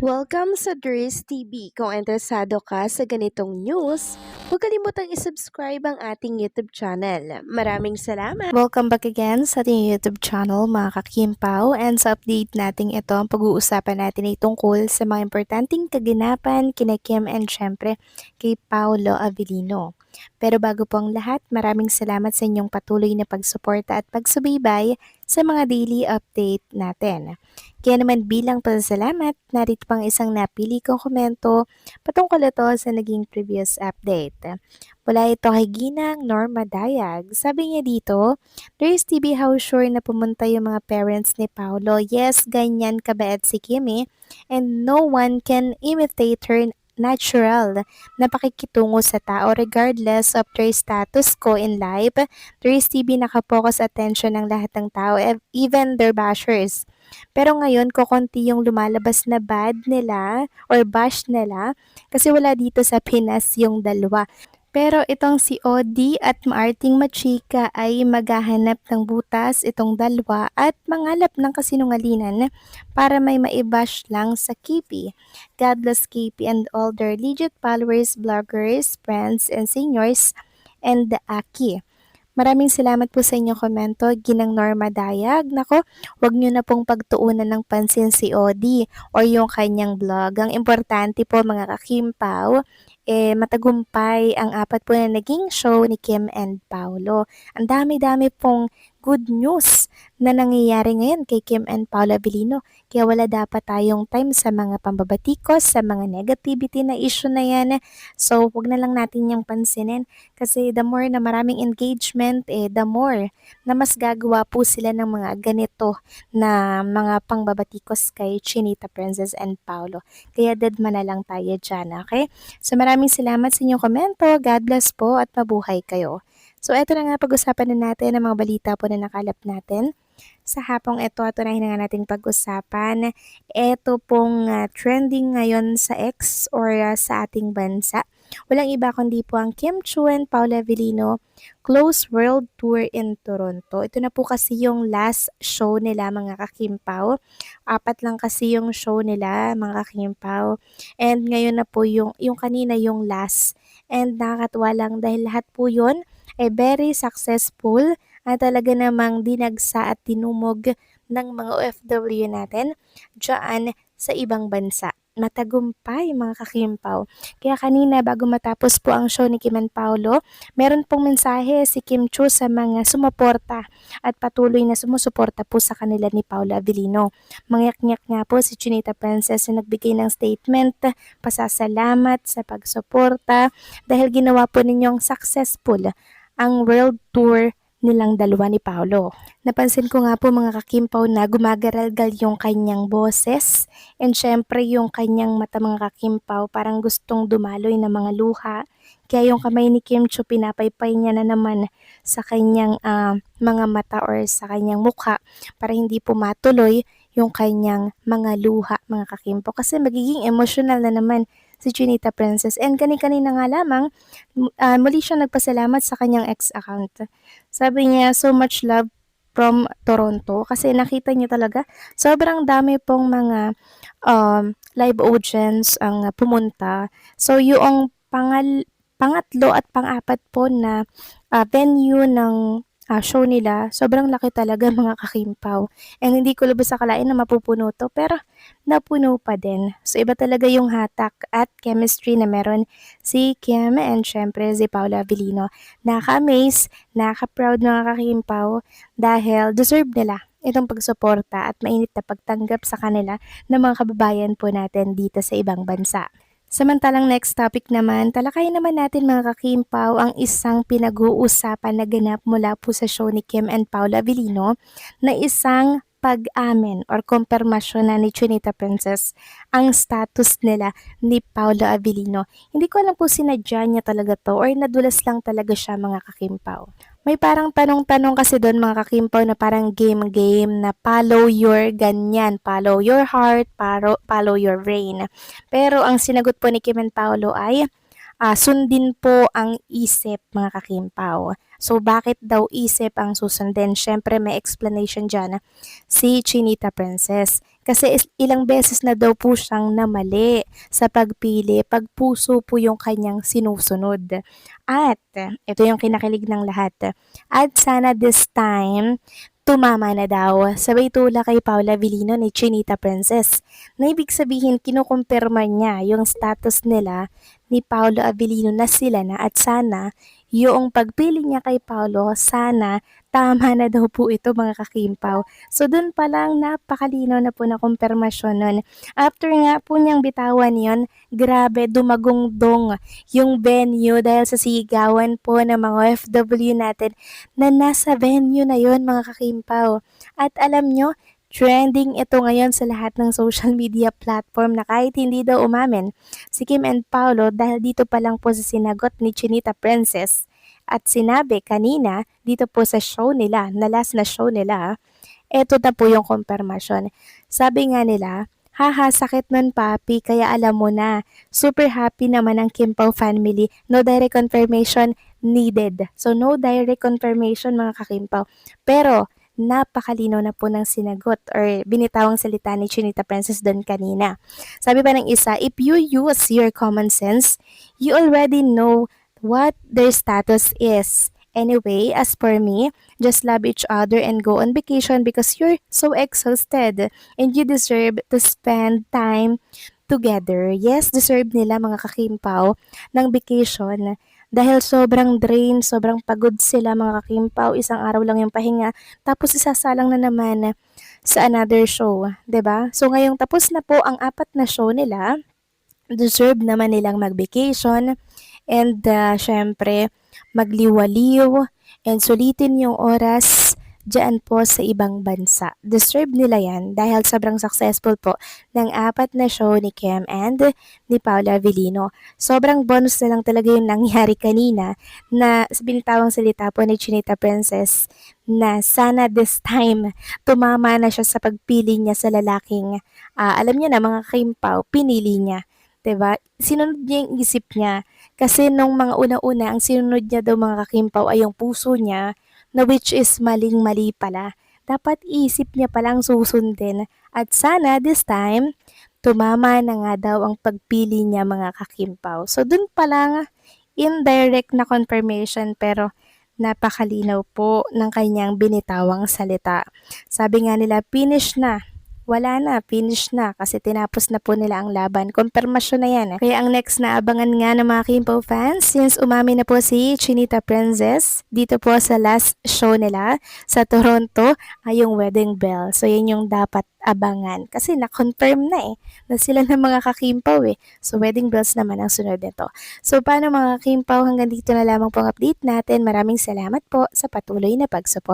Welcome sa Dries TV. Kung interesado ka sa ganitong news, huwag kalimutang isubscribe ang ating YouTube channel. Maraming salamat! Welcome back again sa ating YouTube channel mga kakimpaw, and sa update natin ito, ang pag-uusapan natin ay tungkol sa mga importanteng kaganapan kina Kim and syempre kay Paolo Avellino. Pero bago po ang lahat, maraming salamat sa inyong patuloy na pagsuporta at pagsubaybay sa mga daily update natin. Kaya naman bilang pasasalamat, narito pang isang napili kong komento patungkol ito sa naging previous update. Mula ito kay Ginang Norma Dayag. Sabi niya dito, There's TV how sure na pumunta yung mga parents ni Paolo. Yes, ganyan kabait si Kimi and no one can imitate her natural na pakikitungo sa tao regardless of their status ko in life. There's TV nakapokus attention ng lahat ng tao, even their bashers. Pero ngayon, kokonti yung lumalabas na bad nila or bash nila kasi wala dito sa Pinas yung dalawa. Pero itong si Odi at Maarting Machika ay maghahanap ng butas itong dalawa at mangalap ng kasinungalingan para may maibash lang sa KP. God bless KP and all their legit followers, bloggers, friends, and seniors, and the Aki. Maraming salamat po sa inyong komento, Ginang Norma Dayag. Nako, wag nyo na pong pagtuunan ng pansin si Odi or yung kanyang vlog. Ang importante po mga kakimpaw, matagumpay ang apat po na naging show ni Kim and Paolo. Ang dami-dami pong good news na nangyayari ngayon kay Kim and Paolo Avellino. Kaya wala dapat tayong time sa mga pambabatikos, sa mga negativity na issue na yan. So, wag na lang natin yung pansinin. Kasi the more na maraming engagement, the more na mas gagawa po sila ng mga ganito na mga pangbabatikos kay Chinita Princess and Paolo. Kaya deadma na lang tayo dyan, okay? So maraming salamat sa inyong komento. God bless po at mabuhay kayo. So eto na nga, pag-usapan na natin ang mga balita po na nakalap natin. Sa hapong ito, tunahin na nga natin pag-usapan. Ito pong trending ngayon sa X or sa ating bansa. Walang iba kundi po ang Kim Chiu and Paolo Avellino Close World Tour in Toronto. Ito na po kasi yung last show nila mga kakimpaw. 4 lang kasi yung show nila mga kakimpaw. And ngayon na po yung kanina yung last. And nakakatuwa lang dahil lahat po yun ay very successful at talaga namang dinagsa at tinumog ng mga OFW natin dyan sa ibang bansa. Matagumpay mga kakimpaw. Kaya kanina bago matapos po ang show ni Kim and Paolo, meron pong mensahe si Kim Chiu sa mga sumuporta at patuloy na sumusuporta po sa kanila ni Paolo Avellino. Mangyak-ngyak nga po si Chinita Princess na nagbigay ng statement, pasasalamat sa pagsuporta dahil ginawa po ninyong successful ang world tour nilang dalawa ni Paolo. Napansin ko nga po mga kakimpaw na gumagaralgal yung kanyang boses and syempre yung kanyang mata mga kakimpaw parang gustong dumaloy na mga luha. Kaya yung kamay ni Kim Chiu pinapaypay niya na naman sa kanyang mga mata or sa kanyang mukha para hindi po matuloy yung kanyang mga luha mga kakimpaw kasi magiging emotional na naman si Chinita Princess. And kanina nga lamang, muli siya nagpasalamat sa kanyang ex account. Sabi niya, so much love from Toronto kasi nakita niya talaga sobrang dami pong mga live audience ang pumunta. So yung pangatlo at pang-apat po na venue ng show nila, sobrang laki talaga mga kakimpaw. And hindi ko lubos akalain na mapupuno to, pero napuno pa din. So iba talaga yung hatak at chemistry na meron si Kim and syempre si Paolo Avellino. Nakaka-amaze, nakaka-proud mga kakimpaw dahil deserve nila itong pagsuporta at mainit na pagtanggap sa kanila ng mga kababayan po natin dito sa ibang bansa. Samantalang next topic naman, talakayin naman natin mga kakimpaw ang isang pinag-uusapan na ganap mula po sa show ni Kim and Paolo Avellino na isang pag-amin or kumpirmasyon na ni Chinita Princess ang status nila ni Paolo Avellino. Hindi ko alam po sinadya niya talaga to or nadulas lang talaga siya mga kakimpaw. May parang tanong-tanong kasi doon mga kakimpaw na parang game-game na follow your ganyan, follow your heart, follow your brain. Pero ang sinagot po ni Kim and Paolo ay sundin po ang isip mga kakimpaw. So bakit daw isip ang susundin? Syempre may explanation dyan si Chinita Princess. Kasi ilang beses na daw po siyang namali sa pagpili, pag puso po yung kanyang sinusunod. At ito yung kinakilig ng lahat. At sana this time, tumama na daw. Sabay tula kay Paula Avellino ni Chinita Princess. Na ibig sabihin, kinukumpirma niya yung status nila ni Paolo Avellino na sila na at sana yung pagpili niya kay Paolo, sana tama na daw po ito mga kakimpaw. So dun pa lang napakalinaw na po na kumpirmasyon nun. After nga po niyang bitawan yon, grabe dumagungdong yung venue dahil sa sigawan po ng mga OFW natin na nasa venue na yon mga kakimpaw. At alam nyo, trending ito ngayon sa lahat ng social media platform na kahit hindi daw umamin si Kim and Paolo dahil dito pa lang po sa sinagot ni Chinita Princess at sinabi kanina dito po sa show nila, na last na show nila, eto na po yung kumpirmasyon. Sabi nga nila, haha, sakit nun papi, kaya alam mo na. Super happy naman ang Kim Pao family. No direct confirmation needed. So, no direct confirmation mga kakimpaw. Pero, napakalinaw na po ng sinagot or binitawang salita ni Chinita Princess doon kanina. Sabi pa ng isa, if you use your common sense, you already know what their status is. Anyway, as for me, just love each other and go on vacation because you're so exhausted and you deserve to spend time together. Yes, deserve nila mga kakimpaw ng vacation dahil sobrang drain, sobrang pagod sila mga kakimpaw. Isang araw lang yung pahinga tapos isasalang na naman sa another show, 'di ba? So ngayong tapos na po ang 4 na show nila, deserve naman nilang mag-vacation and syempre magliwaliw and sulitin yung oras diyan po sa ibang bansa. Deserve nila yan dahil sobrang successful po ng 4 na show ni Kim and ni Paula Avellino. Sobrang bonus na lang talaga yung nangyari kanina na binitawang salita po ni Chinita Princess na sana this time tumama na siya sa pagpili niya sa lalaking alam niya na mga kimpaw, pinili niya. 'Di ba? Sinunod niya yung isip niya. Kasi nung mga una-una, ang sinunod niya daw mga kakimpaw ay yung puso niya, na which is maling-mali pala. Dapat isip niya palang susundin. At sana this time, tumama na nga daw ang pagpili niya mga kakimpaw. So dun pa lang, indirect na confirmation pero napakalinaw po ng kanyang binitawang salita. Sabi nga nila, finish na. Wala na, finish na kasi tinapos na po nila ang laban. Kumpirmasyon na yan. Kaya ang next na abangan nga ng mga Kimpo fans since umami na po si Chinita Princess dito po sa last show nila sa Toronto ay yung wedding bell. So yun yung dapat abangan kasi na-confirm na na sila ng mga kakimpaw So wedding bells naman ang sunod nito. So paano mga Kimpaw, hanggang dito na lamang po ang update natin. Maraming salamat po sa patuloy na pagsuporta.